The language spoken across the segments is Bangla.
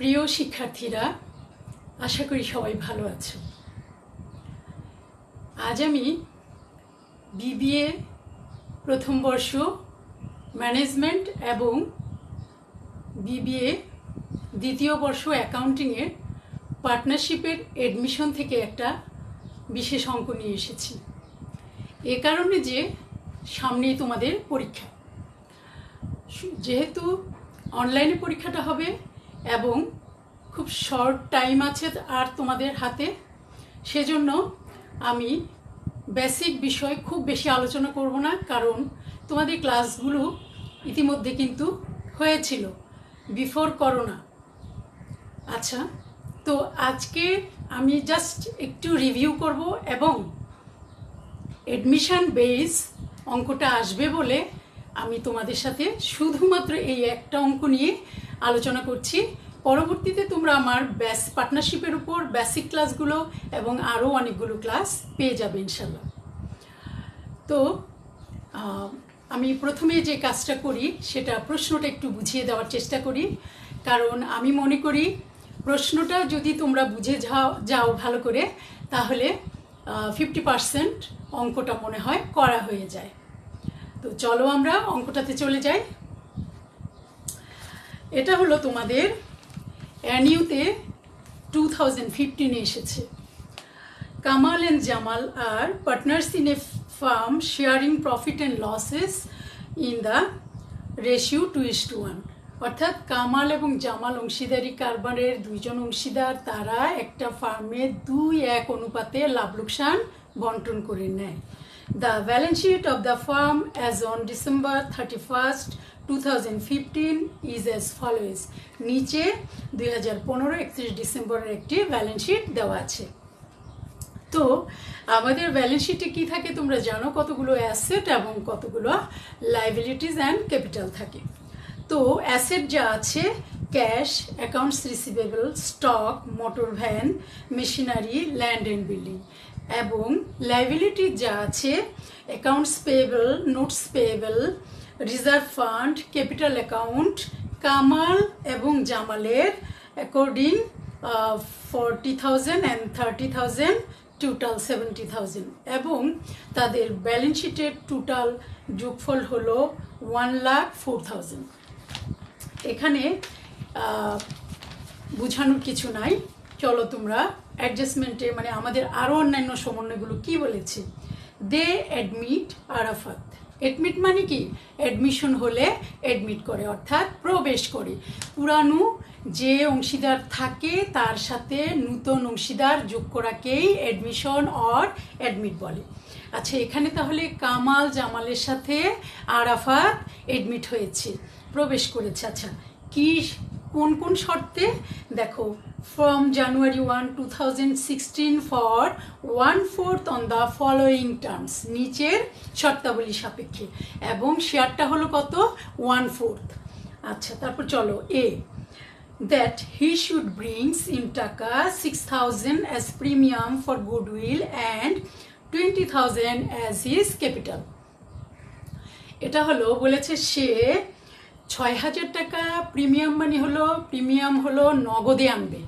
প্রিয় শিক্ষার্থীরা, আশা করি সবাই ভালো আছো। আজ আমি বিবিএ প্রথম বর্ষ ম্যানেজমেন্ট এবং বিবিএ দ্বিতীয় বর্ষ অ্যাকাউন্টিংয়ের পার্টনারশিপের এডমিশন থেকে একটা বিশেষ অঙ্ক নিয়ে এসেছি। এ কারণে যে সামনেই তোমাদের পরীক্ষা, যেহেতু অনলাইনে পরীক্ষাটা হবে এবং খুব শর্ট টাইম আছে আর তোমাদের হাতে, সেজন্য আমি বেসিক বিষয় খুব বেশি আলোচনা করব না, কারণ তোমাদের ক্লাসগুলো ইতিমধ্যে কিন্তু হয়েছিল বিফোর করোনা। আচ্ছা, তো আজকে আমি জাস্ট একটু রিভিউ করব এবং এডমিশন বেস অঙ্কটা আসবে বলে আমি তোমাদের সাথে শুধুমাত্র এই একটা অঙ্ক নিয়ে আলোচনা করছি। পরবর্তীতে তোমরা আমার পার্টনারশিপের উপর বেসিক ক্লাসগুলো এবং আরও অনেকগুলো ক্লাস পেয়ে যাবে ইনশাল্লাহ। তো আমি প্রথমে যে কাজটা করি সেটা প্রশ্নটা একটু বুঝিয়ে দেওয়ার চেষ্টা করি, কারণ আমি মনে করি প্রশ্নটা যদি তোমরা বুঝে যাও ভালো করে, তাহলে 50% অঙ্কটা মনে হয় করা হয়ে যায়। তো চলো আমরা অঙ্কটাতে চলে যাই। এটা হলো তোমাদের অ্যানিউতে 2015 এসেছে। Kamal and Jamal R partners in a farm sharing profit and losses in the ratio 2:1। অর্থাৎ কামাল এবং জামাল অংশীদারি কারবারের দুইজন অংশীদার, তারা একটা ফার্মে 2:1 অনুপাতে লাভ লোকসান বন্টন করে নেয়। The balance sheet of the firm as on December 31st, 2015 is as follows. নিচে 2015 31 ডিসেম্বরের একটি ব্যালেন্স শিট দেওয়া আছে। তো আমাদের ব্যালেন্স শিটে কি থাকে তোমরা জানো, কতগুলো অ্যাসেট এবং কতগুলো লাইবিলিটিস অ্যান্ড ক্যাপিটাল থাকে। তো অ্যাসেট যা আছে cash, accounts receivable, stock, motor van, machinery, land and building. এবং লাইবিলিটি যা আছে accounts payable, notes payable, reserve fund, capital account. Kamal এবং জামালের অ্যাকর্ডিং 40,000 অ্যান্ড 30,000, টোটাল 70,000। এবং তাদের ব্যালেন্স শিটের টোটাল যোগফল হলো 1,04,000। এখানে বোঝানোর কিছু নাই। চলো তোমরা অ্যাডজাস্টমেন্টে মানে আমাদের আরও অন্যান্য সমন্বয়গুলো কি বলেছে। দে অ্যাডমিট আরাফাত। অ্যাডমিট মানে কি, অ্যাডমিশন হলে অ্যাডমিট করে, অর্থাৎ প্রবেশ করে। পুরানো যে অংশীদার থাকে তার সাথে নূতন অংশীদার যোগ করাকেই অ্যাডমিশন অর অ্যাডমিট বলে। আচ্ছা, এখানে তাহলে কামাল জামালের সাথে আরাফাত অ্যাডমিট হয়েছে, প্রবেশ করেছে। আচ্ছা, কি কোন কোন শর্তে দেখো, from January 1, 2016 for 1/4 on the following terms, নিচের শর্তাবলী সাপেক্ষে, এবং শেয়ারটা হলো কত, 1/4। আচ্ছা, তারপর চলো এ, that he should brings in টাকা 6,000 as premium for goodwill and 20,000 as his capital। এটা হলো বলেছে সে 6,000 টাকা প্রিমিয়াম মানে হলো, প্রিমিয়াম হলো নগদে আনবে,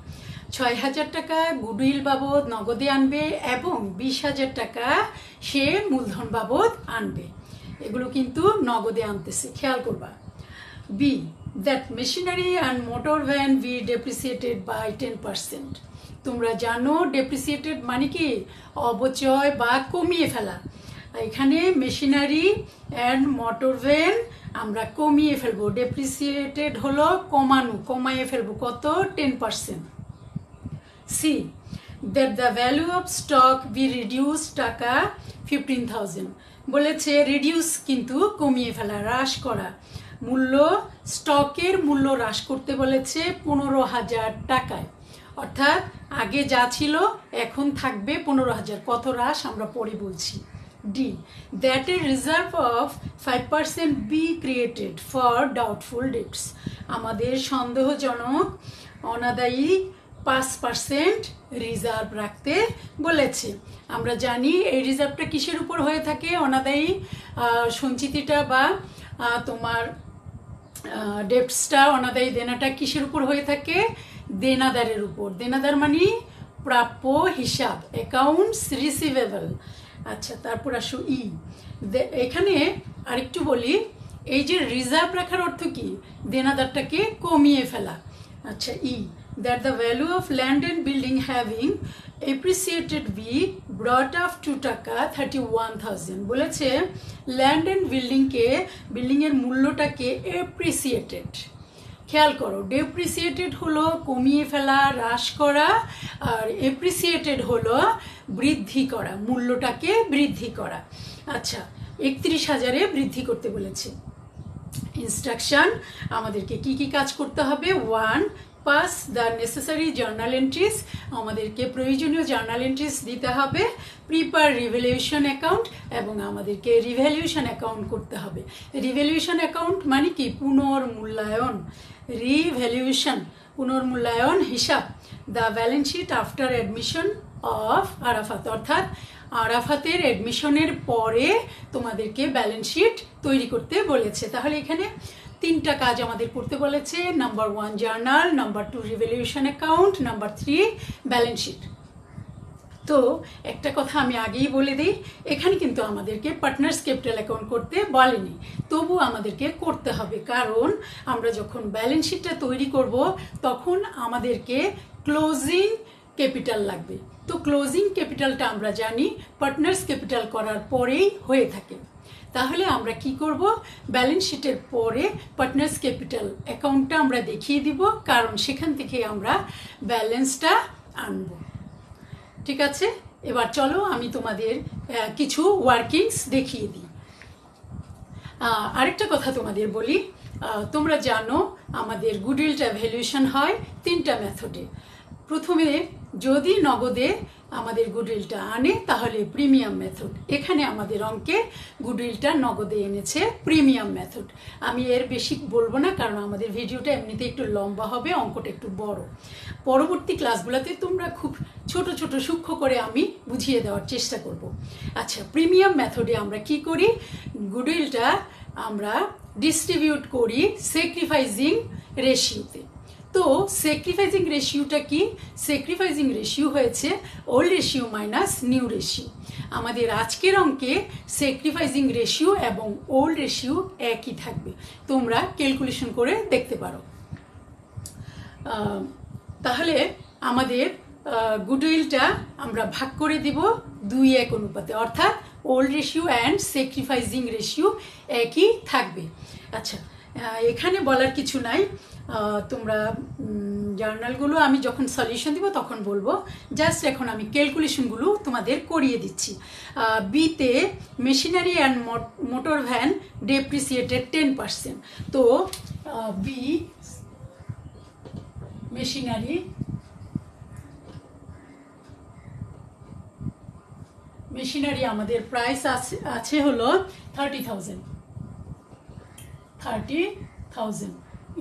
6,000 টাকা গুডউইল বাবদ নগদে আনবে এবং 20,000 টাকা সে মূলধন বাবদ আনবে। এগুলো কিন্তু নগদে আনতেছে, খেয়াল করবা। B, that machinery and motor van be depreciated by 10%। তোমরা জানো ডেপ্রিসিয়েটেড মানে কি, অবচয় বা কমিয়ে ফেলা। এখানে মেশিনারি অ্যান্ড মোটর ভ্যান আমরা কমিয়ে ফেলবো, ডেপ্রিসিয়েটেড হলো কমানো, কমাইয়ে ফেলবো কত, 10%। C, that the value of stock be reduce টাকা 15,000। বলেছে রিডিউস কিন্তু কমিয়ে ফেলা, হ্রাস করা, মূল্য স্টকের মূল্য হ্রাস করতে বলেছে 15,000 টাকায়। অর্থাৎ আগে যা ছিল এখন থাকবে 15,000। কত হ্রাস আমরা পরে বলছি। D, that a reserve of 5% be created for doubtful debts। আমাদের সন্দেহজনক অনাদায়ী 5% রিজার্ভ রাখতে বলেছে। আমরা জানি এই রিজার্ভটা কিসের উপর হয়ে থাকে, অনাদায়ী সঞ্চিতিটা বা তোমার ডেপ্টসটা অনাদায়ী দেনাটা কিসের উপর হয়ে থাকে? দেনাদারের উপর। দেনাদার মানে প্রাপ্য হিসাব, অ্যাকাউন্টস রিসিভেবল। আচ্ছা, তারপর আসো ই। এখানে আরেকটু বলি, এই যে রিজার্ভ রাখার অর্থ কি? দেনাদারটাকে কমিয়ে ফেলা। আচ্ছা, ই, that the value of land and building having appreciated be brought up to taka 31,000। বলেছে ল্যান্ড অ্যান্ড বিল্ডিংয়ের মূল্যটাকে এপ্রিসিয়েটেড। খেয়াল করো, ডেপ্রিসিয়েটেড হলো কমিয়ে ফেলা, হ্রাস করা, আর এপ্রিসিয়েটেড হলো বৃদ্ধি করা, মূল্যটাকে বৃদ্ধি করা। আচ্ছা, 31,000-এ বৃদ্ধি করতে বলেছে। ইনস্ট্রাকশন, আমাদেরকে কি কি কাজ করতে হবে? 1, pass the necessary journal entries, আমাদেরকে প্রয়োজনীয় জার্নাল এন্ট্রিজ দিতে হবে। প্রিপেয়ার রিভ্যালুয়েশন অ্যাকাউন্ট, এবং আমাদেরকে রিভ্যালুয়েশন অ্যাকাউন্ট করতে হবে। রিভ্যালুয়েশন অ্যাকাউন্ট মানে কি? পুনর্মূল্যায়ন। রিভ্যালুয়েশন, পুনর্মূল্যায়ন হিসাব। The balance sheet after admission of Arafat, অর্থাৎ আরাফাতের অ্যাডমিশনের পরে তোমাদেরকে ব্যালেন্স শিট তৈরি করতে বলেছে। তাহলে এখানে 3টা কাজ আমাদের করতে বলেছে। Number 1 journal, number 2 revaluation account, number 3 balance sheet. তো একটা কথা আমি আগেই বলে দিই, এখানে কিন্তু আমাদেরকে পার্টনার্স ক্যাপিটাল অ্যাকাউন্ট করতে বলেনি, তবু আমাদেরকে করতে হবে, কারণ আমরা যখন ব্যালেন্স শিটটা তৈরি করব তখন আমাদেরকে ক্লোজিং ক্যাপিটাল লাগবে। তো ক্লোজিং ক্যাপিটালটা আমরা জানি পার্টনার্স ক্যাপিটাল করার পরেই হয়ে থাকে। তাহলে আমরা কি করব? ব্যালেন্স শিটের পরে পার্টনার্স ক্যাপিটাল অ্যাকাউন্টটা আমরা দেখিয়ে দিব, কারণ সেখান থেকে আমরা ব্যালেন্সটা আনব। ঠিক আছে, এবার চলো আমি তোমাদের কিছু ওয়ার্কিংস দেখিয়ে দিই। আরেকটা কথা তোমাদের বলি, তোমরা জানো আমাদের গুডউইলটা ভ্যালুয়েশন হয় 3টা মেথডে। প্রথমে যদি নগদে আমাদের গুডউইলটা আনে তাহলে প্রিমিয়াম মেথড। এখানে আমাদের অঙ্কে গুডউইলটা নগদে এনেছে প্রিমিয়াম মেথড। আমি এর বেশি বলবো না, কারণ আমাদের ভিডিওটা এমনিতে একটু লম্বা হবে, অঙ্কটা একটু বড়। পরবর্তী ক্লাসগুলোতে তোমরা খুব ছোট ছোট সূক্ষ্ম করে আমি বুঝিয়ে দেওয়ার চেষ্টা করব। আচ্ছা, প্রিমিয়াম মেথডে আমরা কি করি? গুডউইলটা আমরা ডিস্ট্রিবিউট করি স্যাক্রিফাইসিং রেশিওতে। তো স্যাক্রিফাইসিং রেশিওটা কি? স্যাক্রিফাইসিং রেশিও হয়েছে old ratio minus new ratio. আমাদের আজকের অঙ্কে স্যাক্রিফাইসিং রেশিও এবং ওল্ড রেশিও একই থাকবে, তোমরা ক্যালকুলেশন করে দেখতে পারো। তাহলে আমাদের গুডউইলটা আমরা ভাগ করে দিব 2:1 অনুপাতে, অর্থাৎ old ratio and sacrificing ratio একই থাকবে। আচ্ছা, এখানে বলার কিছু নাই, তোমরা জার্নালগুলো আমি যখন সলিউশন দিব তখন বলবো। জাস্ট এখন আমি ক্যালকুলেশনগুলো তোমাদের করিয়ে দিচ্ছি। বিতে machinery and motor van depreciated 10%। তো বি মেশিনারি আমাদের প্রাইস আছে হলো 30,000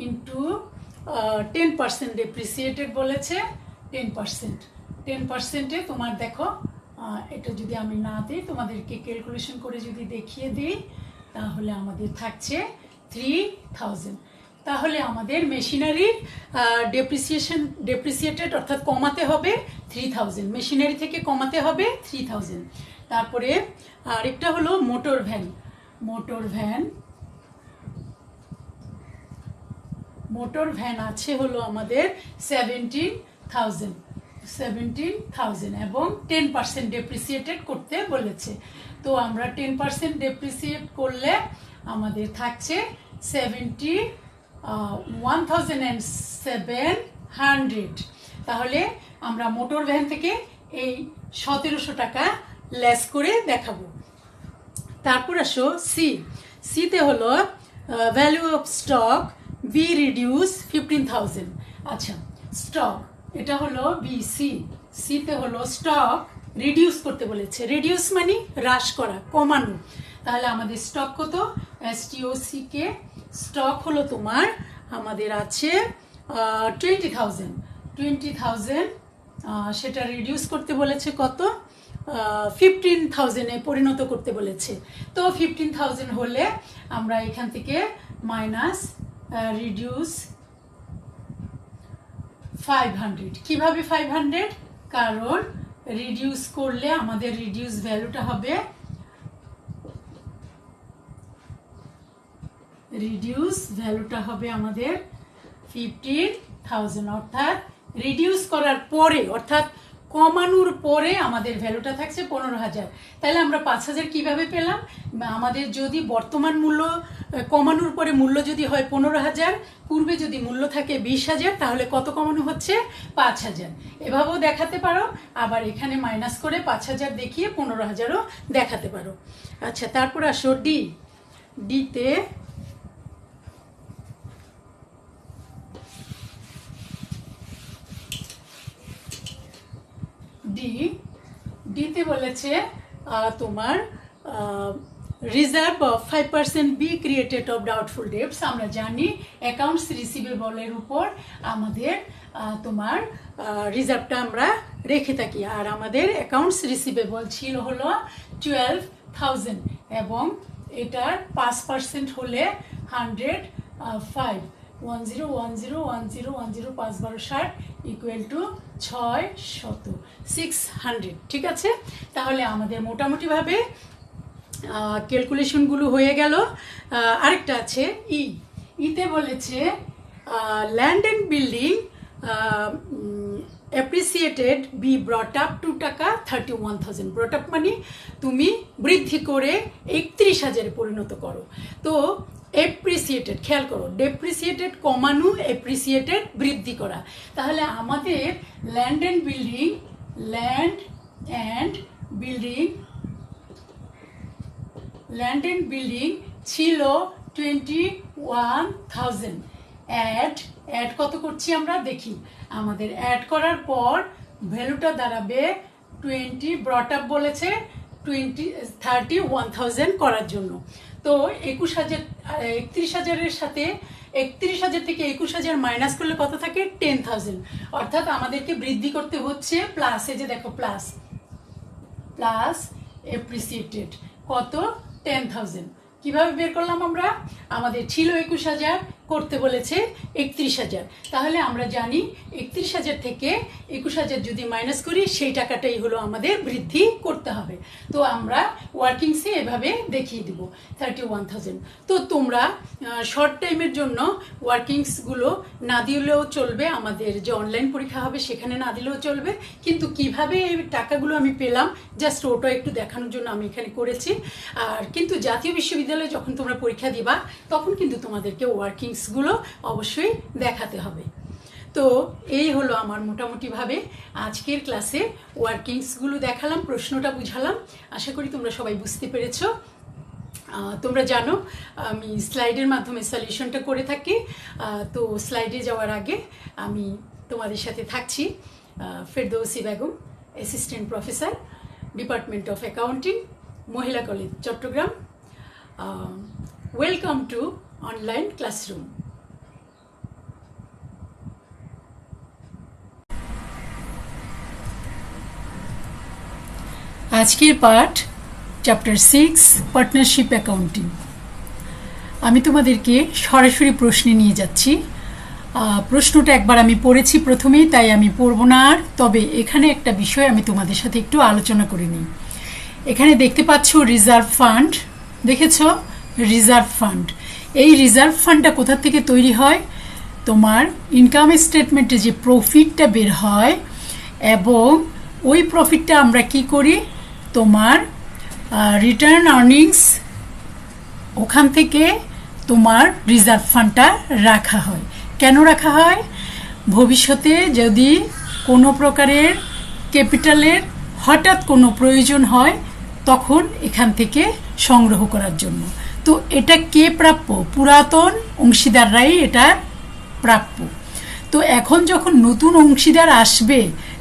ইন্টু 10% ডেপ্রিসিয়েটেড বলেছে। 10%-এ তোমার দেখো, এটা যদি আমি না দিই, তোমাদেরকে ক্যালকুলেশন করে যদি দেখিয়ে দিই, তাহলে আমাদের থাকছে 3,000। তাহলে আমাদের মেশিনারির ডেপ্রিসিয়েটেড অর্থাৎ কমাতে হবে 3,000, মেশিনারি থেকে কমাতে হবে 3,000। তারপরে আরেকটা হলো মোটর ভ্যান আছে হলো আমাদের 17,000 এবং 10% ডেপ্রিসিয়েটেড করতে বলেছে। তো আমরা 10% ডেপ্রিসিয়েট করলে আমাদের থাকছে 71,700। তাহলে আমরা মোটর ভ্যান থেকে এই 1,700 টাকা লেস করে দেখাবো। তারপর আসো সিতে হলো value of stock be reduce 15,000। আচ্ছা, স্টক এটা হলো সিতে হলো স্টক রিডিউস করতে বলেছে। রিডিউস মানে হ্রাস করা, কমানো। তাহলে আমাদের স্টক কত? STOCK স্টক হলো তোমার আমাদের আছে 20,000। সেটা রিডিউস করতে বলেছে কত? 15,000-এ পরিণত করতে বলেছে। তো 15,000 হলে আমরা এখান থেকে মাইনাস রিডিউস 500। কিভাবে 500? কারণ রিডিউস করলে আমাদের রিডিউস ভ্যালুটা হবে আমাদের 15,000, অর্থাৎ রিডিউস করার পরে অর্থাৎ কমানোর পরে আমাদের ভ্যালুটা থাকছে 15,000। তাহলে আমরা 5,000 কিভাবে পেলাম? আমাদের যদি বর্তমান মূল্য কমানোর পরে মূল্য যদি হয় 15,000, পূর্বে যদি মূল্য থাকে 20,000, তাহলে কত কমানো হচ্ছে? 5,000। এভাবেও দেখাতে পারো, আবার এখানে মাইনাস করে 5,000 দেখিয়ে 15,000ও দেখাতে পারো। আচ্ছা, তারপর আসো ডিতে ডিতে বলেছে তোমার reserve of 5% B created of doubtful dates. আমরা জানি অ্যাকাউন্টস রিসিভেবলের উপর আমাদের তোমার রিজার্ভটা আমরা রেখে থাকি, আর আমাদের অ্যাকাউন্টস রিসিভেবল ছিল হলো 12,000 এবং এটার 5% হলে 105, 10 10 10 10 5 12 60 ইকুয়াল টু 600। ঠিক আছে, তাহলে আমাদের মোটামুটিভাবে ক্যালকুলেশনগুলো হয়ে গেল। আরেকটা আছে ইতে বলেছে land and building appreciated B brought up to taka 31,000। Brought up মানে তুমি বৃদ্ধি করে 31,000 পরিণত করো। তো এপ্রিসিয়েটেড, খেয়াল করো, ডেপ্রিসিয়েটেড কমানো, এপ্রিসিয়েটেড বৃদ্ধি করা। তাহলে আমাদের ল্যান্ড অ্যান্ড বিল্ডিং ছিল 21,000। অ্যাড কত করছি আমরা দেখি। আমাদের অ্যাড করার পর ভ্যালুটা দাঁড়াবে 20, ব্রট আপ বলেছে 31,000 করার জন্য। তো 31,000 সাথে 31,000 থেকে 21,000 মাইনাস করলে কত থাকে? 10,000। অর্থাৎ আমাদেরকে বৃদ্ধি করতে হচ্ছে প্লাস, এই যে দেখো প্লাস এপ্রিসিয়েটেড কত? 10,000। কিভাবে বের করলাম আমরা? আমাদের ছিল 21,000, করতে বলেছে 31,000। তাহলে আমরা জানি 31,000 থেকে 21,000 যদি মাইনাস করি সেই টাকাটাই হলো আমাদের বৃদ্ধি করতে হবে। তো আমরা ওয়ার্কিংসে এভাবে দেখিয়ে দিব 31,000। তো তোমরা শর্ট টাইমের জন্য ওয়ার্কিংসগুলো না দিলেও চলবে, আমাদের যে অনলাইন পরীক্ষা হবে সেখানে না দিলেও চলবে, কিন্তু কিভাবে এই টাকাগুলো আমি পেলাম জাস্ট ওটা একটু দেখানোর জন্য আমি এখানে করেছি। আর কিন্তু জাতীয় বিশ্ববিদ্যালয়ে যখন তোমরা পরীক্ষা দিবা তখন কিন্তু তোমাদেরকে ওয়ার্কিংসগুলো অবশ্যই দেখাতে হবে। তো এই হলো আমার মোটামুটিভাবে আজকের ক্লাসে ওয়ার্কিংসগুলো দেখালাম, প্রশ্নটা বুঝালাম। আশা করি তোমরা সবাই বুঝতে পেরেছো। তোমরা জানো আমি স্লাইডের মাধ্যমে সলিউশনটা করে থাকি। তো স্লাইডে যাওয়ার আগে আমি তোমাদের সাথে থাকছি Ferdousi Begum, assistant professor, department of accounting, Mohila College, Chittagong. Welcome to online classroom. আজকের পাঠ চ্যাপ্টার 6 পার্টনারশিপ অ্যাকাউন্টিং। আমি তোমাদেরকে সরাসরি প্রশ্নে নিয়ে যাচ্ছি। প্রশ্নটা একবার আমি পড়েছি প্রথমেই, তাই আমি পড়ব না আর। তবে এখানে একটা বিষয় আমি তোমাদের সাথে একটু আলোচনা করে নিই। এখানে দেখতে পাচ্ছ রিজার্ভ ফান্ড, দেখেছ? রিজার্ভ ফান্ড, এই রিজার্ভ ফান্ডটা কোথা থেকে তৈরি হয়? তোমার ইনকাম স্টেটমেন্টে যে প্রফিটটা বের হয় এবং ওই প্রফিটটা আমরা কি করি, তোমার রিটার্ন আর্নিংস, ওখান থেকে তোমার রিজার্ভ ফান্ডটা রাখা হয়। কেন রাখা হয়? ভবিষ্যতে যদি কোনো প্রকারের ক্যাপিটালের হঠাৎ কোনো প্রয়োজন হয় তখন এখান থেকে সংগ্রহ করার জন্য। তো এটা কে প্রাপ্য? পুরাতন অংশীদাররাই এটা প্রাপ্য। তো এখন যখন নতুন অংশীদার আসবে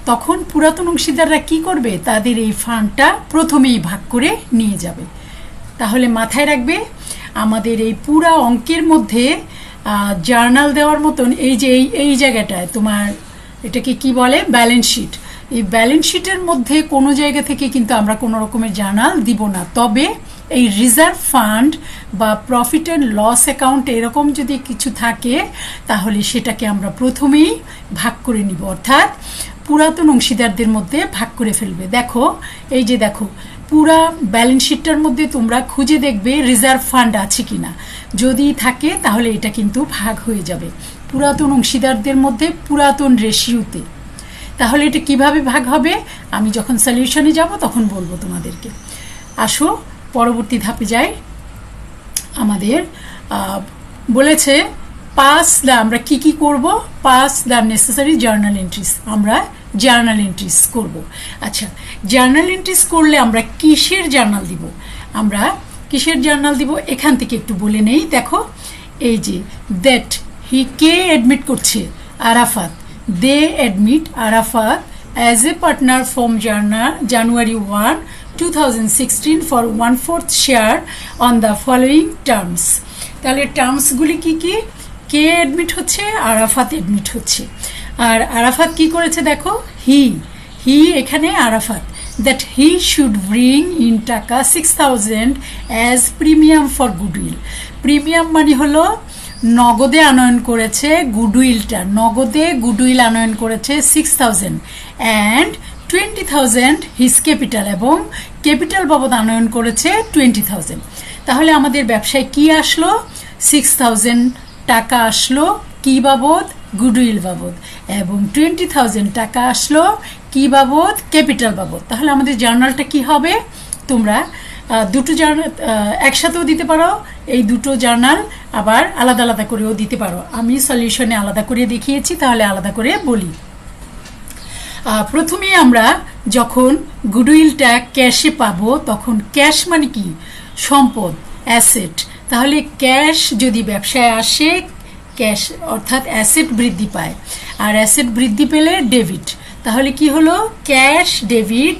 তখন পুরাতন অংশীদাররা কি করবে? তাদের এই ফান্ডটা প্রথমেই ভাগ করে নিয়ে যাবে। তাহলে মাথায় রাখবে আমাদের এই পুরা অঙ্কের মধ্যে জার্নাল দেওয়ার মতন এই যে এই জায়গাটায় তোমার এটাকে কি বলে? Balance sheet. এই ব্যালেন্স শিটের মধ্যে কোনো জায়গা থেকে কিন্তু আমরা কোনো রকমের জার্নাল দিব না। তবে এই রিজার্ভ ফান্ড বা প্রফিট অ্যান্ড লস অ্যাকাউন্ট এরকম যদি কিছু থাকে তাহলে সেটাকে আমরা প্রথমেই ভাগ করে নিব, অর্থাৎ পুরাতন অংশীদারদের মধ্যে ভাগ করে ফেলবে। দেখো এই যে দেখো পুরা ব্যালেন্স শিটটার মধ্যে তোমরা খুঁজে দেখবে রিজার্ভ ফান্ড আছে কিনা, যদি থাকে তাহলে এটা কিন্তু ভাগ হয়ে যাবে পুরাতন অংশীদারদের মধ্যে পুরাতন রেশিওতে। তাহলে এটা কিভাবে ভাগ হবে আমি যখন সলিউশনে যাব তখন বলবো তোমাদেরকে। আসো পরবর্তী ধাপে যাই। আমাদের বলেছে পাস দ্য, আমরা কি কি করব, pass the necessary journal entries, আমরা জার্নাল এন্ট্রিজ করব। আচ্ছা, জার্নাল এন্ট্রিজ করলে আমরা কিসের জার্নাল দিব, আমরা কিসের জার্নাল দিব এখান থেকে একটু বলে নেই। দেখো এই যে দ্যাট হি, কে অ্যাডমিট করছে, Arafat, they admit Arafat as a partner from January 1, 2016 for 1/4 share on the following terms. তাহলে টার্মসগুলি কি কি, কে অ্যাডমিট হচ্ছে, আরাফাত অ্যাডমিট হচ্ছে। আর আরাফাত কি করেছে দেখো, হি এখানে Arafat, that he should bring in টাকা 6,000 as premium for goodwill. Premium মানে হলো নগদে আনয়ন করেছে গুডউইলটা, নগদে গুডউইল আনয়ন করেছে 6,000 অ্যান্ড 20,000 হিজ ক্যাপিটাল, এবং ক্যাপিটাল বাবদ আনয়ন করেছে 20,000। তাহলে আমাদের ব্যবসায় কি আসলো, 6,000 টাকা আসলো কি বাবদ, গুডউইল বাবদ, এবং 20,000 টাকা আসলো কি বাবদ, ক্যাপিটাল বাবদ। তাহলে আমাদের জার্নালটা কি হবে, তোমরা দুটো জার্নাল একসাথেও দিতে পারো, এই দুটো জার্নাল আবার আলাদা আলাদা করেও দিতে পারো। আমি সলিউশনে আলাদা করে দেখিয়েছি, তাহলে আলাদা করে বলি। প্রথমে আমরা যখন গুডউইলটা ক্যাশে পাবো, তখন ক্যাশ মানে কি, সম্পদ, অ্যাসেট। তাহলে ক্যাশ যদি ব্যবসায় আসে, ক্যাশ অর্থাৎ অ্যাসেট বৃদ্ধি পায়, আর অ্যাসেট বৃদ্ধি পেলে ডেবিট। তাহলে কি হলো, ক্যাশ ডেবিট,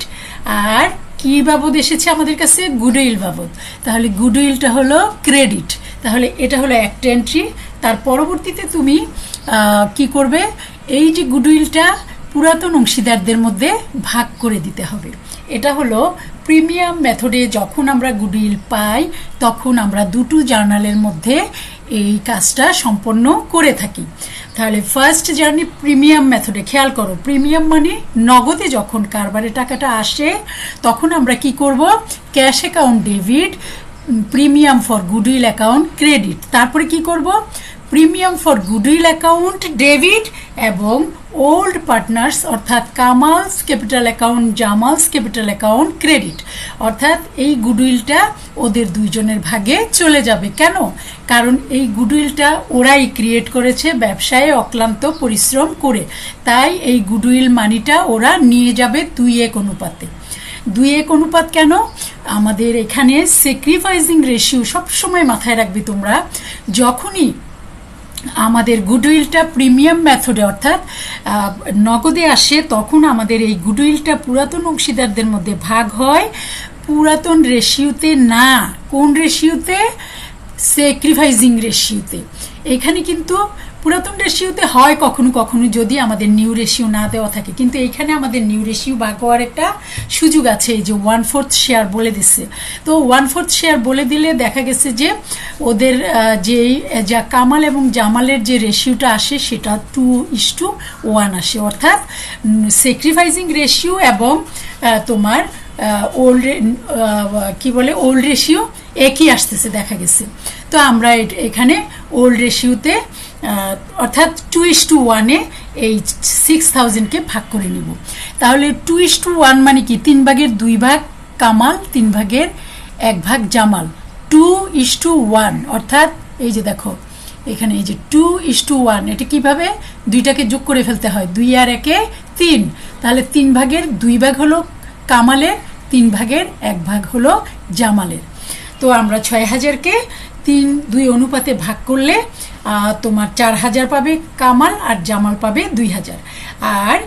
আর কি বাবদ এসেছে আমাদের কাছে, গুডউইল বাবদ। তাহলে গুডউইলটা হলো ক্রেডিট। তাহলে এটা হলো একটা এন্ট্রি। তার পরবর্তীতে তুমি কি করবে, এই যে গুডউইলটা পুরাতন অংশীদারদের মধ্যে ভাগ করে দিতে হবে। এটা হলো প্রিমিয়াম মেথডে যখন আমরা গুডউইল পাই তখন আমরা দুটো জার্নালের মধ্যে এই কাজটা সম্পন্ন করে থাকি। তাহলে ফার্স্ট জার্নি প্রিমিয়াম মেথডে, খেয়াল করো প্রিমিয়াম মানে নগদে যখন কারবারে টাকাটা আসে তখন আমরা কি করব, cash account debit, premium for goodwill account credit. তারপরে কি করব, premium for goodwill account debit এবং ওল্ড পার্টনার্স অর্থাৎ Kamal's capital account, Jamal's capital account credit. অর্থাৎ এই গুডউইলটা ওদের দুইজনের ভাগে চলে যাবে। কেন, কারণ এই গুডউইলটা ওরাই ক্রিয়েট করেছে ব্যবসায় অক্লান্ত পরিশ্রম করে, তাই এই গুডউইল মানিটা ওরা নিয়ে যাবে 2:1 অনুপাতে। 2:1 অনুপাত কেন, আমাদের এখানে স্যাক্রিফাইসিং রেশিও সবসময় মাথায় রাখবে তোমরা। যখনই আমাদের গুডউইলটা প্রিমিয়াম মেথডে অর্থাৎ নগদে আসে তখন আমাদের এই গুডউইলটা পুরাতন অংশীদারদের মধ্যে ভাগ হয় পুরাতন রেশিওতে না। কোন রেশিওতে, স্যাক্রিফাইসিং রেশিওতে। এখানে কিন্তু পুরাতন রেশিওতে হয় কখনো কখনো যদি আমাদের নিউ রেশিও না দেওয়া থাকে, কিন্তু এইখানে আমাদের নিউ রেশিও ভাগ হওয়ার একটা সুযোগ আছে, এই যে 1/4 শেয়ার বলে দিচ্ছে। তো 1/4 শেয়ার বলে দিলে দেখা গেছে যে ওদের যেই যা কামাল এবং জামালের যে রেশিওটা আসে সেটা 2:1 আসে, অর্থাৎ স্যাক্রিফাইসিং রেশিও এবং তোমার ওল্ড কি বলে ওল্ড রেশিও একই আসতেছে দেখা গেছে। তো আমরা এখানে ওল্ড রেশিওতে অর্থাৎ 2:1-এ এই 6,000কে ভাগ করে নিব। তাহলে 2:1 মানে কি, 3 ভাগের 2 ভাগ কামাল, 3 ভাগের 1 ভাগ জামাল। 2:1 অর্থাৎ এই যে দেখো এখানে এই যে 2:1, এটা কিভাবে, দুইটাকে যোগ করে ফেলতে হয়, 2 আর 1-এ 3। তাহলে 3 ভাগের 2 ভাগ হলো কামালের, 3 ভাগের 1 ভাগ হলো জামালের। তো আমরা 6,000কে 3:2 অনুপাতে ভাগ করলে তোমার 4,000 পাবে কামাল আর জামাল পাবে 2,000। আর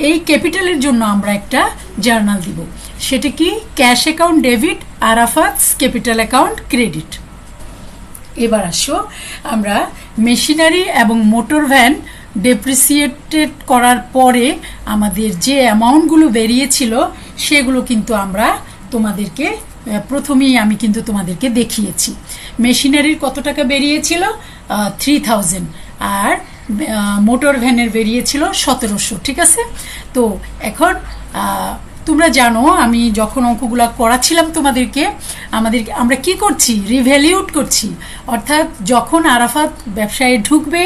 এই ক্যাপিটালের জন্য আমরা একটা জার্নাল দিব, সেটা কি, cash account debit, Arafat's capital account credit. এবার আসো আমরা মেশিনারি এবং মোটর ভ্যান ডেপ্রিসিয়েটেড করার পরে আমাদের যে অ্যামাউন্টগুলো বেরিয়েছিল সেগুলো কিন্তু আমরা তোমাদেরকে প্রথমেই আমি কিন্তু তোমাদেরকে দেখিয়েছি। মেশিনারির কত টাকা বেরিয়েছিল? 3000, আর মোটর ভ্যানের বেরিয়েছিল 1700। ঠিক আছে, তো এখন তোমরা জানো আমি যখন অঙ্কগুলো করাছিলাম তোমাদেরকে, আমরা কি করছি? রিভ্যালিউট করছি। অর্থাৎ যখন আরাফাত ব্যবসায় ঢুকবে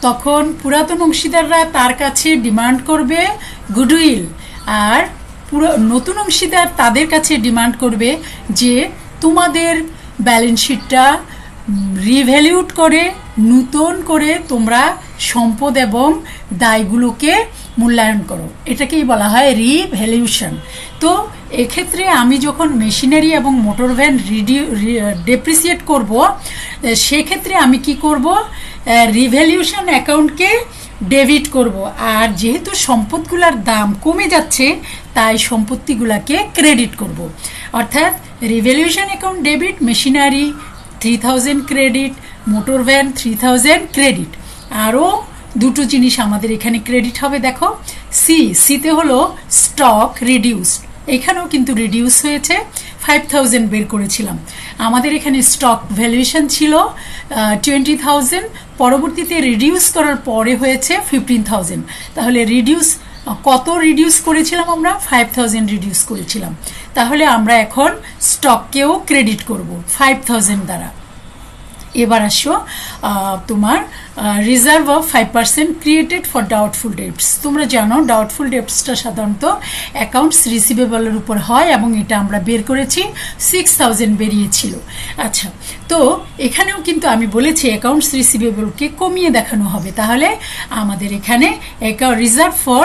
তখন পুরাতন অংশীদাররা তার কাছে ডিমান্ড করবে গুডউইল, আর নতুন অংশীদার তাদের কাছে ডিমান্ড করবে যে তোমাদের ব্যালেন্স শিটটা রিভ্যালিউট করে নূতন করে তোমরা সম্পদ এবং দায়গুলোকে মূল্যায়ন করো। এটাকেই বলা হয় রিভ্যালিউশন। তো এক্ষেত্রে আমি যখন মেশিনারি এবং মোটর ভ্যান ডেপ্রিসিয়েট করব, সেক্ষেত্রে আমি কি করব? রিভ্যালিউশন অ্যাকাউন্টকে ডেবিট করব। আর যেহেতু সম্পদগুলোর দাম কমে যাচ্ছে তাই সম্পত্তিগুলোকে ক্রেডিট করব। অর্থাৎ revaluation account debit, machinery 3000 credit, motor van 3000 credit. আরও দুটো জিনিস আমাদের এখানে ক্রেডিট হবে। দেখো, সিতে হলো স্টক রিডিউসড, এখানেও কিন্তু রিডিউস হয়েছে, 5000 বের করেছিলাম। আমাদের এখানে স্টক ভ্যালুয়েশন ছিল 20,000, পরবর্তীতে রিডিউস করার পরে হয়েছে 15,000। তাহলে কত রিডিউস করেছিলাম আমরা? 5000 রিডিউস করেছিলাম। তাহলে আমরা এখন স্টককেও ক্রেডিট করব 5000 দ্বারা। এবার আসো তোমার reserve of 5% created for doubtful dates. তোমরা জানো ডাউটফুল ডেটসটা সাধারণত অ্যাকাউন্টস রিসিভেবলের উপর হয়, এবং এটা আমরা বের করেছি, 6000 বেরিয়েছিল। আচ্ছা, তো এখানেও কিন্তু আমি বলেছি অ্যাকাউন্টস রিসিভেবলকে কমিয়ে দেখানো হবে। তাহলে আমাদের এখানে রিজার্ভ ফর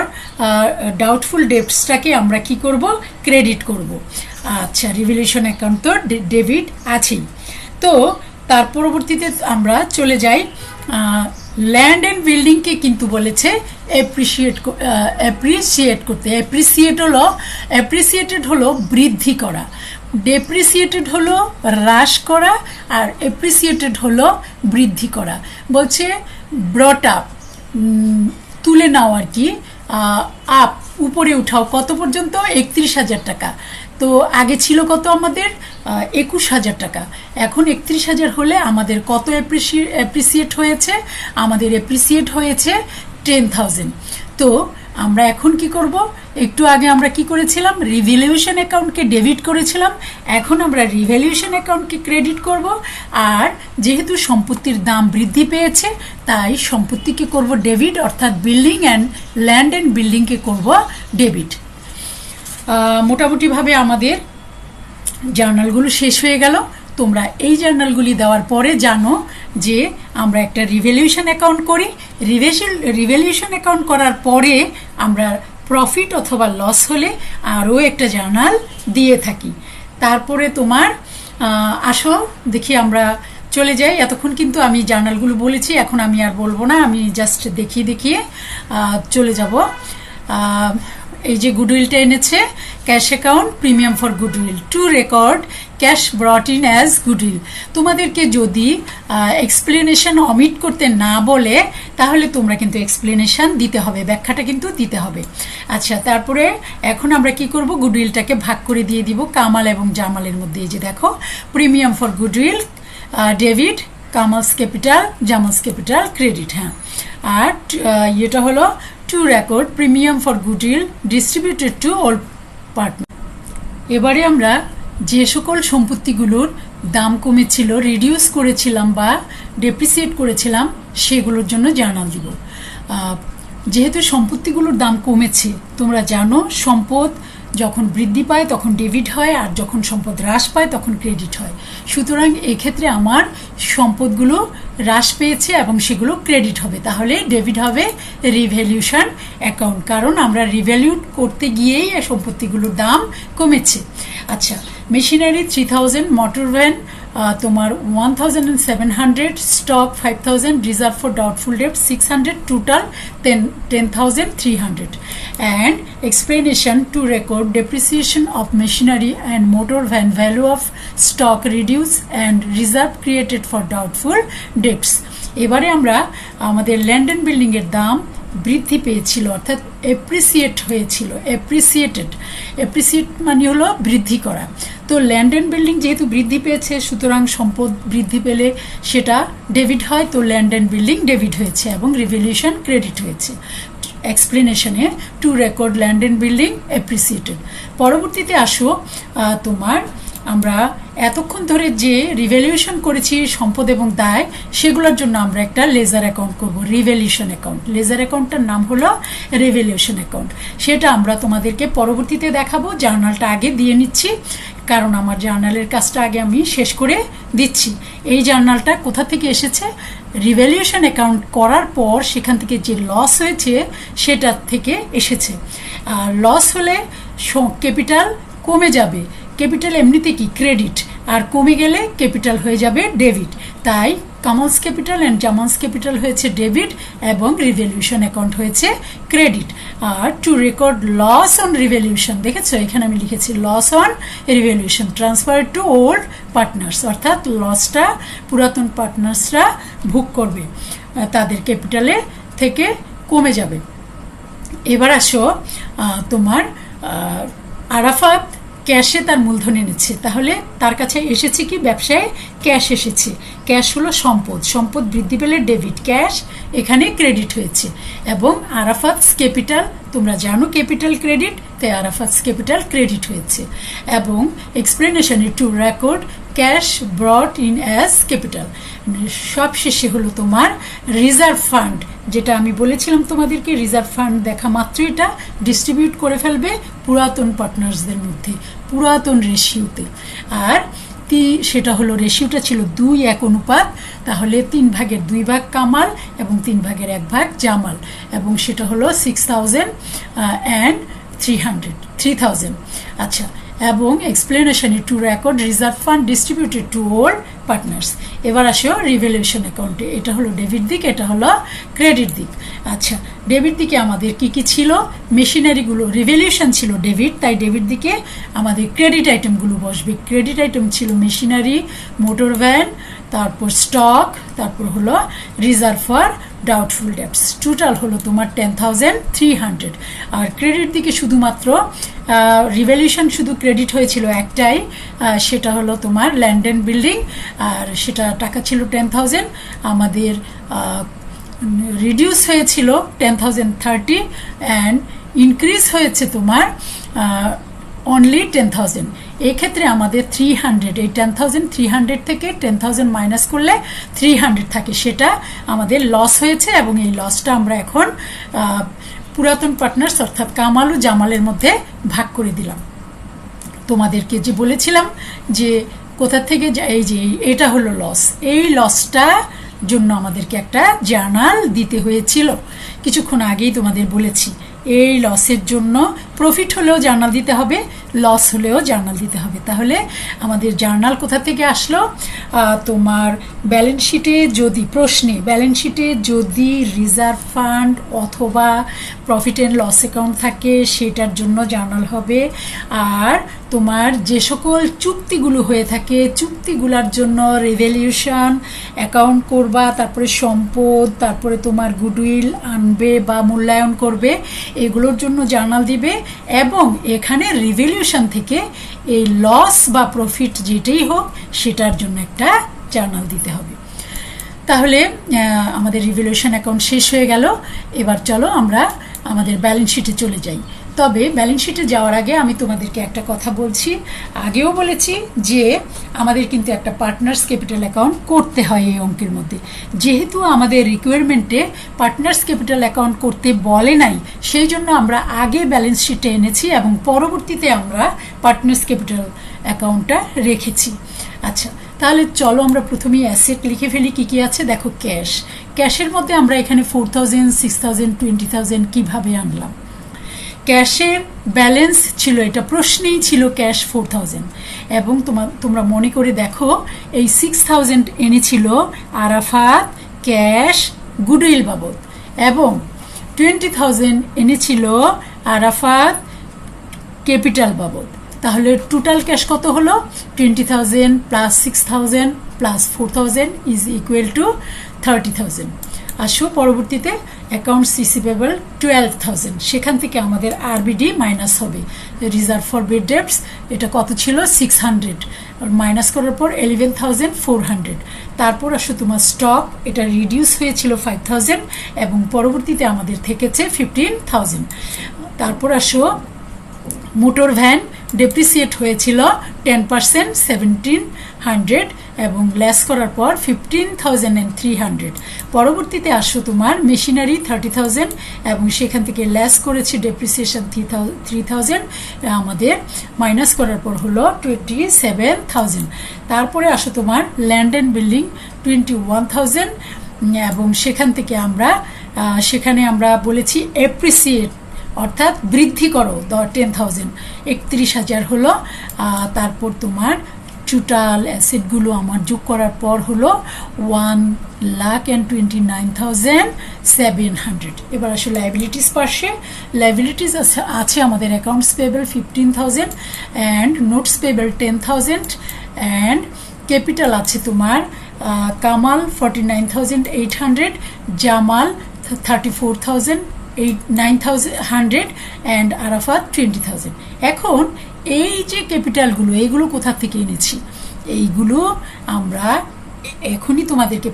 ডাউটফুল ডেটসটাকে আমরা কি করব? ক্রেডিট করব। আচ্ছা, রিভ্যালিউশন অ্যাকাউন্ট তো ডেবিট আছেই। তো তার পরবর্তীতে আমরা চলে যাই ল্যান্ড অ্যান্ড বিল্ডিংকে কিন্তু বলেছে অ্যাপ্রিসিয়েট করতে। অ্যাপ্রিসিয়েটেড হলো বৃদ্ধি করা, ডেপ্রিসিয়েটেড হলো হ্রাস করা, আর অ্যাপ্রিসিয়েটেড হলো বৃদ্ধি করা। বলছে ব্রট আপ, তুলে নাও আর কি, আপ উপরে উঠাও, কত পর্যন্ত? 31,000 টাকা। তো আগে ছিল কত আমাদের? 21,000 টাকা। এখন 31,000 হলে আমাদের কত অ্যাপ্রিসিয়েট হয়েছে? আমাদের অ্যাপ্রিসিয়েট হয়েছে 10,000। তো আমরা এখন কি করব? একটু আগে আমরা কি করেছিলাম? রিভ্যালিউশন অ্যাকাউন্টকে ডেবিট করেছিলাম, এখন আমরা রিভ্যালিউশন অ্যাকাউন্টকে ক্রেডিট করব। আর যেহেতু সম্পত্তির দাম বৃদ্ধি পেয়েছে তাই সম্পত্তিকে করব ডেবিট, অর্থাৎ বিল্ডিং অ্যান্ড ল্যান্ড অ্যান্ড বিল্ডিংকে করব ডেবিট। মোটামুটিভাবে আমাদের জার্নালগুলো শেষ হয়ে গেল। তোমরা এই জার্নালগুলি দেওয়ার পরে জানো যে আমরা একটা রিভ্যালিউশন অ্যাকাউন্ট করি, রিভ্যালিউশন অ্যাকাউন্ট করার পরে আমরা প্রফিট অথবা লস হলে আরও একটা জার্নাল দিয়ে থাকি। তারপরে তোমার আসো দেখি আমরা চলে যাই। এতক্ষণ কিন্তু আমি জার্নালগুলো বলেছি, এখন আমি আর বলবো না, আমি জাস্ট দেখিয়ে চলে যাব। এই যে গুডউইলটা এনেছে, cash account premium for goodwill two record cash brought in as goodwill. তোমাদেরকে যদি এক্সপ্লেনেশন অমিট করতে না বলে তাহলে তোমরা কিন্তু এক্সপ্লেনেশন দিতে হবে, ব্যাখ্যাটা কিন্তু দিতে হবে। আচ্ছা, তারপরে এখন আমরা কি করব? গুডউইলটাকে ভাগ করে দিয়ে দিব কামাল এবং জামালের মধ্যে। এই যে দেখো, premium for goodwill debit, Kamal's capital, Jamal's capital credit. হ্যাঁ, আর এটা হলো to record premium for goodwill distributed to all partner. এবারে আমরা যে সকল সম্পত্তিগুলোর দাম কমেছিল, রিডিউস করেছিলাম বা ডেপ্রিসিয়েট করেছিলাম সেগুলোর জন্য জার্নাল দিব। যেহেতু সম্পত্তিগুলোর দাম কমেছে, তোমরা জানো সম্পদ যখন বৃদ্ধি পায় তখন ডেবিট হয়, আর যখন সম্পদ হ্রাস পায় তখন ক্রেডিট হয়। সুতরাং এক্ষেত্রে আমার সম্পদগুলো হ্রাস পেয়েছে এবং সেগুলো ক্রেডিট হবে, তাহলে ডেবিট হবে রিভ্যালিউশন অ্যাকাউন্ট, কারণ আমরা রিভ্যালিউট করতে গিয়েই সম্পত্তিগুলোর দাম কমেছে। আচ্ছা, মেশিনারি 3000, মোটর ভ্যান তোমার 1700, stock 5000, reserve for doubtful debt 600, total 10,300. And explanation to record depreciation of machinery and motor van, value of stock reduce and reserve created for doubtful debts. এবারে আমরা আমাদের ল্যান্ড অ্যান্ড বিল্ডিং এর দাম বৃদ্ধি পেয়েছিল, অর্থাৎ অ্যাপ্রিসিয়েট হয়েছিল। অ্যাপ্রিসিয়েট মানে হলো বৃদ্ধি করা। তো ল্যান্ড অ্যান্ড বিল্ডিং যেহেতু বৃদ্ধি পেয়েছে, সুতরাং সম্পদ বৃদ্ধি পেলে সেটা ডেবিট হয়, তো ল্যান্ড অ্যান্ড বিল্ডিং ডেবিট হয়েছে এবং রিভ্যালুয়েশন ক্রেডিট হয়েছে। এক্সপ্লেনেশনে to record land and building appreciated. পরবর্তীতে আসো তোমার আমরা এতক্ষণ ধরে যে রিভ্যালুয়েশন করেছি সম্পদ এবং দায়, সেগুলোর জন্য আমরা একটা লেজার অ্যাকাউন্ট করব, রিভ্যালুয়েশন অ্যাকাউন্ট। লেজার অ্যাকাউন্টটার নাম হলো রিভ্যালুয়েশন অ্যাকাউন্ট। সেটা আমরা তোমাদেরকে পরবর্তীতে দেখাবো। জার্নালটা আগে দিয়ে নিচ্ছি, কারণ আমার জার্নালের কাজটা আগে আমি শেষ করে দিচ্ছি। এই জার্নালটা কোথা থেকে এসেছে? রিভ্যালুয়েশন অ্যাকাউন্ট করার পর সেখান থেকে যে লস হয়েছে সেটার থেকে এসেছে। আর লস হলে ক্যাপিটাল কমে যাবে। ক্যাপিটাল এমনিতে কি ক্রেডিট, আর কমে গেলে ক্যাপিটাল হয়ে যাবে ডেবিট। তাই Kamal's capital and Jamal's capital হয়েছে ডেবিট এবং রিভ্যালুয়েশন অ্যাকাউন্ট হয়েছে ক্রেডিট। আর to record loss on revaluation, দেখেছো এখানে আমি লিখেছি loss on revaluation transfer to old partners, অর্থাৎ লসটা পুরাতন পার্টনার্সরা ভোগ করবে, তাদের ক্যাপিটালে থেকে কমে যাবে। এবার আসো তোমার আরাফাত ক্যাশে তার মূলধন এনেছে, তাহলে তার কাছে এসেছে কি? ব্যবসায় ক্যাশ এসেছে। ক্যাশ হলো সম্পদ, সম্পদ বৃদ্ধি পেলে ডেবিট, ক্যাশ এখানে ক্রেডিট হয়েছে। এবং আরাফাতস ক্যাপিটাল, তোমরা জানো ক্যাপিটাল ক্রেডিট, তাই আরাফাতস ক্যাপিটাল ক্রেডিট হয়েছে। এবং এক্সপ্লেনেশনে to record cash brought in as capital. সব শেষে হলো তোমার রিজার্ভ ফান্ড, যেটা আমি বলেছিলাম তোমাদেরকে, রিজার্ভ ফান্ড দেখা মাত্র এটা ডিস্ট্রিবিউট করে ফেলবে পুরাতন পার্টনার্সদের মধ্যে, পুরাতন রেশিওতে। আর সেটা হলো রেশিওটা ছিল 2:1 অনুপাত, তাহলে 3 ভাগের 2 ভাগ কামাল এবং 3 ভাগের 1 ভাগ জামাল, এবং সেটা হলো 6,300। আচ্ছা, এবং এক্সপ্লেনেশনে to record reserve fund distributed to old partners. এবার আসো রিভ্যালুয়েশন অ্যাকাউন্টে। এটা হলো ডেবিট দিক, এটা হলো ক্রেডিট দিক। আচ্ছা, ডেবিট দিকে আমাদের কি কি ছিল? মেশিনারিগুলো, রিভ্যালুয়েশন ছিল ডেবিট, তাই ডেবিট দিকে আমাদের ক্রেডিট আইটেমগুলো বসবে। ক্রেডিট আইটেম ছিল মেশিনারি, মোটর ভ্যান, তারপর স্টক, তারপর হলো reserve for doubtful dates. Total হলো তোমার 10,300। আর ক্রেডিট দিকে শুধুমাত্র রিভ্যালুয়েশন শুধু ক্রেডিট হয়েছিল একটাই, সেটা হলো তোমার ল্যান্ড অ্যান্ড বিল্ডিং, আর সেটা টাকা ছিল 10,000। আমাদের রিডিউস হয়েছিল 10,030 অ্যান্ড ইনক্রিজ হয়েছে তোমার অনলি 10,000। এক্ষেত্রে আমাদের 300, এই 10,300 থেকে 10,000 মাইনাস করলে 300 থাকে, সেটা আমাদের লস হয়েছে। এবং এই লসটা আমরা এখন পুরাতন পার্টনার্স অর্থাৎ কামাল ও জামালের মধ্যে ভাগ করে দিলাম। তোমাদেরকে যে বলেছিলাম যে কোথা থেকে, এই যে এটা হলো লস, এই লসটা জন্য আমাদেরকে একটা জার্নাল দিতে হয়েছিল। কিছুক্ষণ আগেই তোমাদের বলেছি এই লসের জন্য প্রফিট হলেও জার্নাল দিতে হবে, লস হলেও জার্নাল দিতে হবে। তাহলে আমাদের জার্নাল কোথা থেকে আসলো? তোমার ব্যালেন্স শিটে যদি প্রশ্নে ব্যালেন্স শিটে যদি রিজার্ভ ফান্ড অথবা প্রফিট অ্যান্ড লস অ্যাকাউন্ট থাকে সেটার জন্য জার্নাল হবে। আর তোমার যে সকল চুক্তিগুলো হয়ে থাকে চুক্তিগুলোর জন্য রিভ্যালুয়েশন অ্যাকাউন্ট করবা, তারপরে সম্পদ, তারপরে তোমার গুডউইল আনবে বা মূল্যায়ন করবে, এগুলোর জন্য জার্নাল দিবে। এবং এখানে রিভ্যালুয়েশন থেকে এই লস বা প্রফিট যেটাই হোক সেটার জন্য একটা জার্নাল দিতে হবে। তাহলে আমাদের রিভ্যালুয়েশন অ্যাকাউন্ট শেষ হয়ে গেল। এবার চলো আমরা আমাদের ব্যালেন্স শিটে চলে যাই। তবে ব্যালেন্স শিটে যাওয়ার আগে আমি তোমাদেরকে একটা কথা বলছি, আগেও বলেছি যে আমাদের কিন্তু একটা পার্টনার্স ক্যাপিটাল অ্যাকাউন্ট করতে হয় এই অঙ্কের মধ্যে। যেহেতু আমাদের রিকোয়ারমেন্টে পার্টনার্স ক্যাপিটাল অ্যাকাউন্ট করতে বলে নাই, সেই জন্য আমরা আগে ব্যালেন্স শিটে এনেছি এবং পরবর্তীতে আমরা পার্টনার্স ক্যাপিটাল অ্যাকাউন্টটা রেখেছি। আচ্ছা, তাহলে চলো আমরা প্রথমেই অ্যাসেট লিখে ফেলি। কি কি আছে দেখো। ক্যাশের মধ্যে আমরা এখানে 4,000, 6,000, 20,000 কিভাবে আনলাম? ক্যাশের ব্যালেন্স ছিল, এটা প্রশ্নেই ছিল ক্যাশ 4,000, এবং তোমরা মনে করে দেখো এই 6,000 এনেছিল আরাফাত ক্যাশ গুডউইল বাবদ, এবং 20,000 এনেছিল আরাফাত ক্যাপিটাল বাবদ। তাহলে টোটাল ক্যাশ কত হলো? 20,000 plus 6,000 plus 4,000 is equal to 30,000। আসো পরবর্তীতে অ্যাকাউন্টস রিসিভেবল 12,000, সেখান থেকে আমাদের আরবিডি মাইনাস হবে। রিজার্ভ ফর বেড ডেটস এটা কত ছিল 600, মাইনাস করার পর 11,400। তারপর আসো তোমার স্টক, এটা রিডিউস হয়েছিল 5,000 এবং পরবর্তীতে আমাদের থেকেছে 15,000। তারপর আসো মোটর ভ্যান, ডেপ্রিসিয়েট হয়েছিল 10%, 1,700 এবং লেস করার পর 15,300। পরবর্তীতে আসো তোমার মেশিনারি 30,000 এবং সেখান থেকে লেস করেছি ডেপ্রিসিয়েশন 3,000, আমাদের মাইনাস করার পর হলো 27,000। তারপরে আসো তোমার ল্যান্ড অ্যান্ড বিল্ডিং 21,000 এবং সেখান থেকে সেখানে আমরা বলেছি এপ্রিসিয়েট অর্থাৎ বৃদ্ধি করো 10,000, 31,000 হলো। তারপর তোমার টোটাল অ্যাসেটগুলো আমার যোগ করার পর হলো 1,29,700। এবার আসলে লাইবিলিটিস পাশে লাইবিলিটিস আছে আমাদের accounts payable 15,000 and notes payable 10,000 and capital আছে তোমার কামাল 49,800, জামাল 34,900 অ্যান্ড আরাফাত 20,000। এখন এই যে ক্যাপিটালগুলো এইগুলো কোথা থেকে এনেছি, এইগুলো আমরা এখনই তোমাদেরকে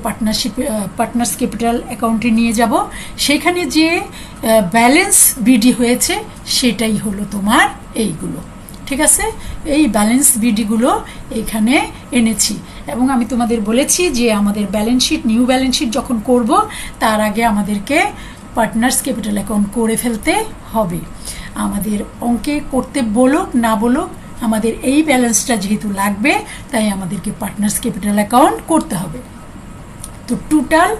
পার্টনার্স ক্যাপিটাল অ্যাকাউন্টে নিয়ে যাব। সেখানে যে ব্যালেন্স বিডি হয়েছে সেটাই হলো তোমার এইগুলো, ঠিক আছে? এই ব্যালেন্স বিডিগুলো এখানে এনেছি এবং আমি তোমাদের বলেছি যে আমাদের balance sheet, new balance sheet যখন করব তার আগে আমাদেরকে পার্টনার্স ক্যাপিটাল অ্যাকাউন্ট করে ফেলতে হবে। আমাদের অঙ্কে করতে বলুক না বলুক, আমাদের এই ব্যালেন্সটা যেহেতু লাগবে তাই আমাদেরকে পার্টনার্স ক্যাপিটাল অ্যাকাউন্ট করতে হবে। তো টোটাল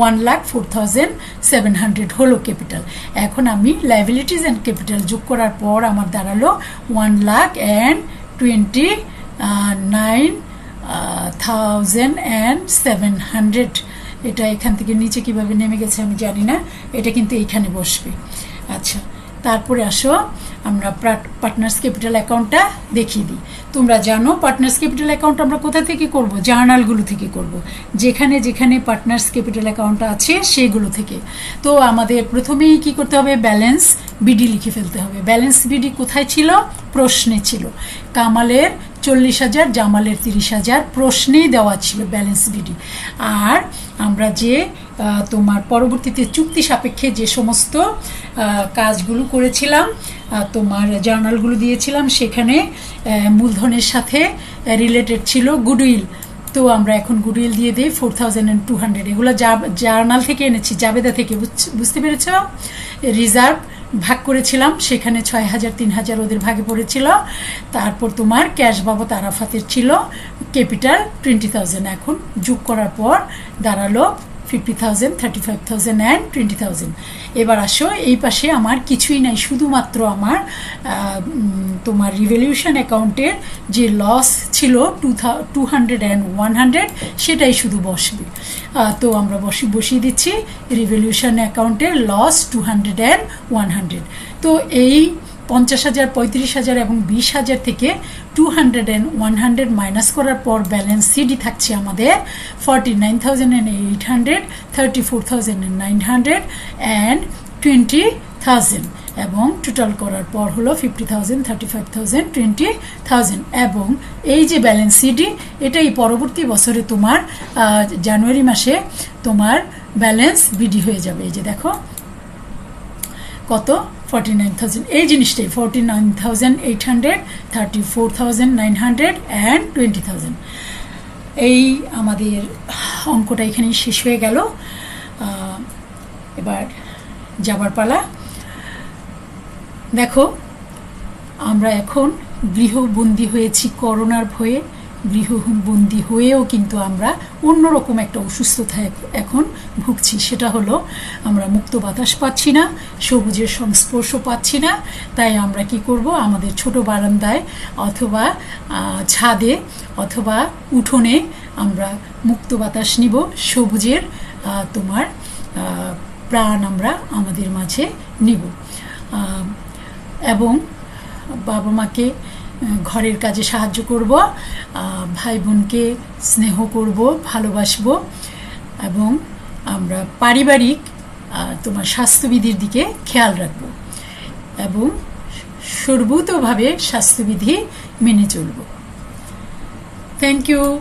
1,04,700 হলো ক্যাপিটাল। এখন আমি লাইবিলিটিস অ্যান্ড ক্যাপিটাল যোগ করার পর আমার দাঁড়ালো 1,29,700। এটা এখান থেকে নিচে কিভাবে নেমে গেছে আমি জানি না, এটা কিন্তু এইখানে বসবে। আচ্ছা, তারপরে আসো আমরা পার্টনার্স ক্যাপিটাল অ্যাকাউন্টটা দেখিয়ে দিই। তোমরা জানো পার্টনার্স ক্যাপিটাল অ্যাকাউন্ট আমরা কোথা থেকে করব? জার্নালগুলো থেকে করব, যেখানে যেখানে পার্টনার্স ক্যাপিটাল অ্যাকাউন্ট আছে সেগুলো থেকে। তো আমাদের প্রথমেই কি করতে হবে? ব্যালেন্স বিডি লিখে ফেলতে হবে। ব্যালেন্স বিডি কোথায় ছিল? প্রশ্নে ছিল। কামালের 40,000, জামালের 30,000 প্রশ্নেই দেওয়া ছিল ব্যালেন্স বিডি। আর আমরা যে তোমার পরবর্তীতে চুক্তি সাপেক্ষে যে সমস্ত কাজগুলো করেছিলাম, তোমার জার্নালগুলো দিয়েছিলাম, সেখানে মূলধনের সাথে রিলেটেড ছিল গুডউইল। তো আমরা এখন গুডউইল দিয়ে দিই 4,200। এগুলো জার্নাল থেকে এনেছি, জাবেদা থেকে, বুঝতে পেরেছ? রিজার্ভ ভাগ করেছিলাম, সেখানে 6,000, 3,000 ওদের ভাগে পড়েছিল। তারপর তোমার ক্যাশ বাবদ আরাফাতের ছিল ক্যাপিটাল 20,000। এখন যোগ করার পর দাঁড়ালো 50,000, 35,000 অ্যান্ড 20,000। এবার আসো এই পাশে আমার কিছুই নাই, শুধুমাত্র আমার তোমার রিভ্যালুয়েশন অ্যাকাউন্টের যে লস ছিল 200 and 100 সেটাই শুধু বসবে। তো আমরা বসিয়ে দিচ্ছি রিভ্যালুয়েশন অ্যাকাউন্টের লস 200 and 100। তো এই 50,000, 35,000 এবং 20,000 থেকে 200 and 100 মাইনাস করার পর ব্যালেন্স সিডি থাকছে আমাদের 49,800, 34,900 and 20,000 এবং টোটাল করার পর হলো 50,000, 35,000, 20,000। এবং এই যে ব্যালেন্স সিডি এটাই পরবর্তী বছরে তোমার জানুয়ারি মাসে তোমার ব্যালেন্স বিডি হয়ে যাবে। এই যে দেখো কত, 49,000। এই জিনিসটাই 49,800, 34,900 and 20,000। এই আমাদের অঙ্কটা এখানেই শেষ হয়ে গেল। এবার যাবার পালা। দেখো আমরা এখন গৃহবন্দী হয়েছি করোনার ভয়ে। গৃহবন্দী হয়েও কিন্তু আমরা অন্যরকম একটা অসুস্থতায় এখন ভুগছি। সেটা হলো আমরা মুক্ত বাতাস পাচ্ছি না, সবুজের সংস্পর্শ পাচ্ছি না। তাই আমরা কি করব? আমাদের ছোট বারান্দায় অথবা ছাদে অথবা উঠোনে আমরা মুক্ত বাতাস নিব, সবুজের তোমার প্রাণ আমরা আমাদের মাঝে নিব এবং বাবা মাকে ঘরের কাজে সাহায্য করব, ভাই বোনকে স্নেহ করব, ভালোবাসব এবং আমরা পারিবারিক তোমার স্বাস্থ্যবিধির দিকে খেয়াল রাখবো এবং সর্বতভাবে স্বাস্থ্যবিধি মেনে চলব। Thank you.